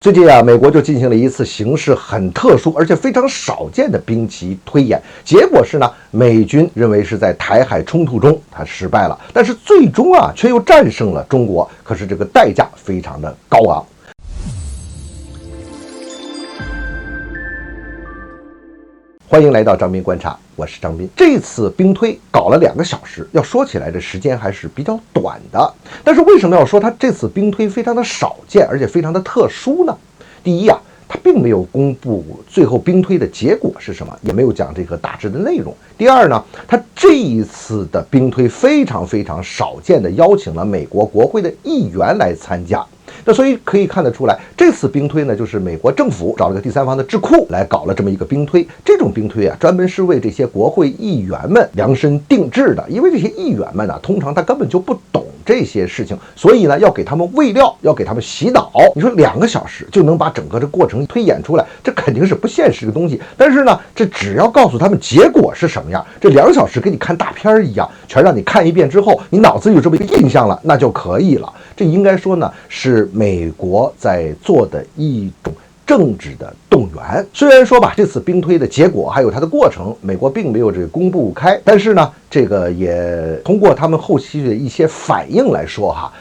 最近啊，美国就进行了一次形式很特殊而且非常少见的兵棋推演，结果是呢，美军认为是在台海冲突中它失败了，但是最终啊却又战胜了中国，可是这个代价非常的高昂。欢迎来到张斌观察，我是张斌。这次兵推搞了2个小时，要说起来这时间还是比较短的。但是为什么要说它这次兵推非常的少见，而且非常的特殊呢？第一啊，它并没有公布最后兵推的结果是什么，也没有讲这个大致的内容。第二呢，它这一次的兵推非常少见的邀请了美国国会的议员来参加。那所以可以看得出来，这次兵推呢，就是美国政府找了个第三方的智库来搞了这么一个兵推。这种兵推啊，专门是为这些国会议员们量身定制的，因为这些议员们呢，通常他根本就不懂这些事情，所以呢，要给他们喂料，要给他们洗脑。你说2个小时就能把整个这过程推演出来，这肯定是不现实的东西。但是呢，这只要告诉他们结果是什么样，这2小时跟你看大片一样，全让你看一遍之后，你脑子有这么一个印象了，那就可以了。这应该说呢，是美国在做的一种政治的动员。虽然说吧，这次兵推的结果还有它的过程，美国并没有这个公布开，但是呢，这个也通过他们后期的一些反应来说哈，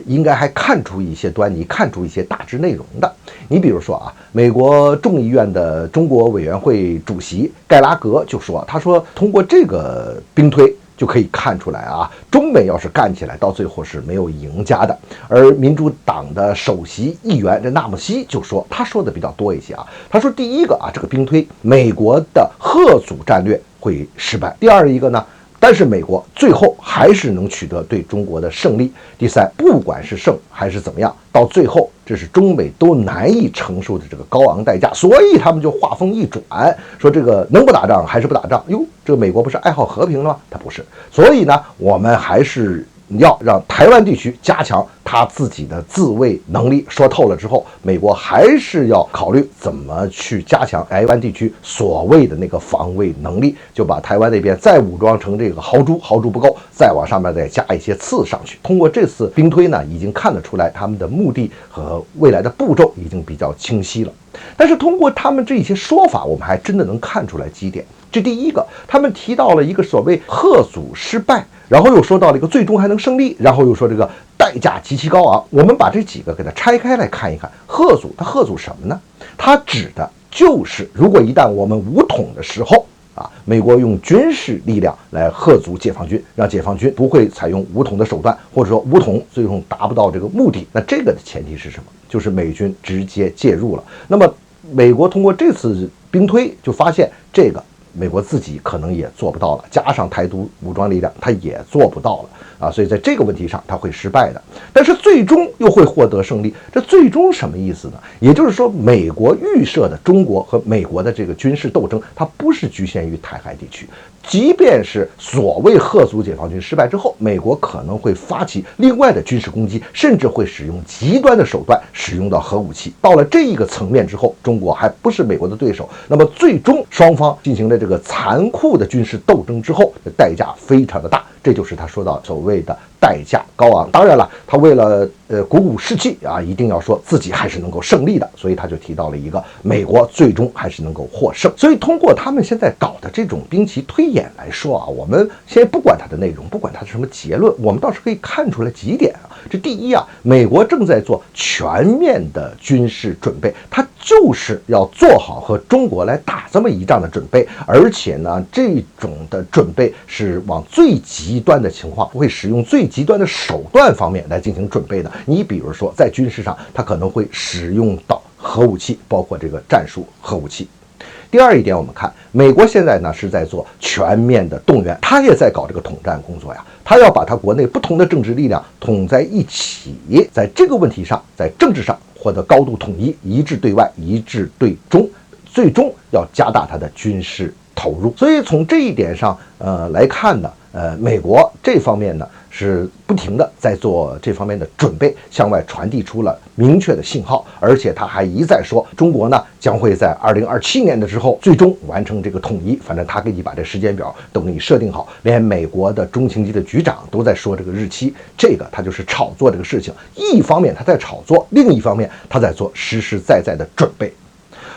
应该还看出一些端倪，看出一些大致内容的。你比如说啊，美国众议院的中国委员会主席盖拉格就说，他说通过这个兵推就可以看出来啊，中美要是干起来，到最后是没有赢家的。而民主党的首席议员这纳姆西就说，他说的比较多一些啊。他说，第一个啊，这个兵推美国的吓阻战略会失败；第二一个呢，但是美国最后还是能取得对中国的胜利；第三，不管是胜还是怎么样，到最后这是中美都难以承受的这个高昂代价，所以他们就话锋一转，说这个能不打仗还是不打仗？哟，这个美国不是爱好和平了吗？他不是，所以呢，我们还是要让台湾地区加强他自己的自卫能力。说透了之后，美国还是要考虑怎么去加强台湾地区所谓的那个防卫能力，就把台湾那边再武装成这个豪猪，豪猪不够，再往上面再加一些刺上去。通过这次兵推呢，已经看得出来他们的目的和未来的步骤已经比较清晰了。但是通过他们这些说法，我们还真的能看出来几点。这第一个，他们提到了一个所谓吓阻失败，然后又说到了一个最终还能胜利，然后又说这个代价极其高昂。我们把这几个给它拆开来看一看，吓阻它吓阻什么呢？它指的就是如果一旦我们武统的时候啊，美国用军事力量来吓阻解放军，让解放军不会采用武统的手段，或者说武统最终达不到这个目的。那这个的前提是什么？就是美军直接介入了。那么美国通过这次兵推就发现，这个美国自己可能也做不到了，加上台独武装力量，他也做不到了啊，所以在这个问题上他会失败的，但是最终又会获得胜利。这最终什么意思呢？也就是说，美国预设的中国和美国的这个军事斗争，它不是局限于台海地区。即便是所谓吓阻解放军失败之后，美国可能会发起另外的军事攻击，甚至会使用极端的手段，使用到核武器。到了这一个层面之后，中国还不是美国的对手，那么最终双方进行了这个残酷的军事斗争之后，代价非常的大。这就是他说到所谓的代价高昂。当然了，他为了鼓舞士气啊，一定要说自己还是能够胜利的，所以他就提到了一个美国最终还是能够获胜。所以通过他们现在搞的这种兵棋推演来说啊，我们先不管它的内容，不管它是什么结论，我们倒是可以看出来几点啊。这第一啊，美国正在做全面的军事准备，它就是要做好和中国来打这么一仗的准备，而且呢，这种的准备是往最极端的情况，会使用最极端的手段方面来进行准备的。你比如说，在军事上，它可能会使用到核武器，包括这个战术核武器。第二一点，我们看美国现在呢是在做全面的动员，他也在搞这个统战工作呀，他要把他国内不同的政治力量统在一起，在这个问题上，在政治上获得高度统一，一致对外，一致对中，最终要加大他的军事投入。所以从这一点上来看呢，美国这方面呢是不停的在做这方面的准备，向外传递出了明确的信号，而且他还一再说，中国呢将会在2027年的之后最终完成这个统一。反正他给你把这时间表都给你设定好，连美国的中情局的局长都在说这个日期，这个他就是炒作这个事情。一方面他在炒作，另一方面他在做实实在在的准备。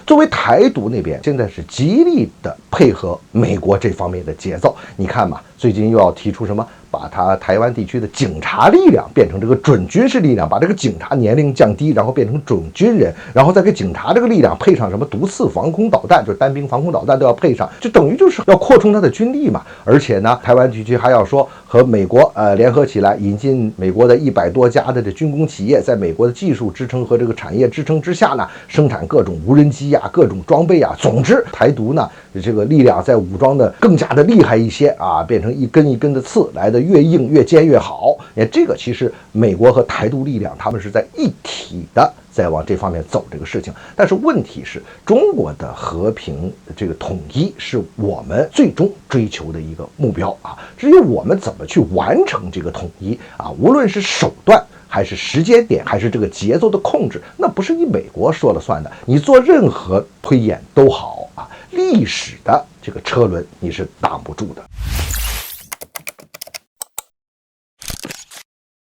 作为台独那边，现在是极力的配合美国这方面的节奏。你看嘛，最近又要提出什么，把他台湾地区的警察力量变成这个准军事力量，把这个警察年龄降低，然后变成准军人，然后再给警察这个力量配上什么毒刺防空导弹，就是单兵防空导弹都要配上，就等于就是要扩充他的军力嘛。而且呢，台湾地区还要说和美国联合起来，引进美国的100多家的这军工企业，在美国的技术支撑和这个产业支撑之下呢，生产各种无人机呀、各种装备啊。总之，台独呢这个力量在武装的更加的厉害一些啊，变成一根一根的刺，来的越硬越尖越好。这个其实美国和台独力量他们是在一体的在往这方面走这个事情。但是问题是，中国的和平这个统一是我们最终追求的一个目标啊。至于我们怎么去完成这个统一啊，无论是手段还是时间点还是这个节奏的控制，那不是你美国说了算的，你做任何推演都好啊，历史的这个车轮你是挡不住的。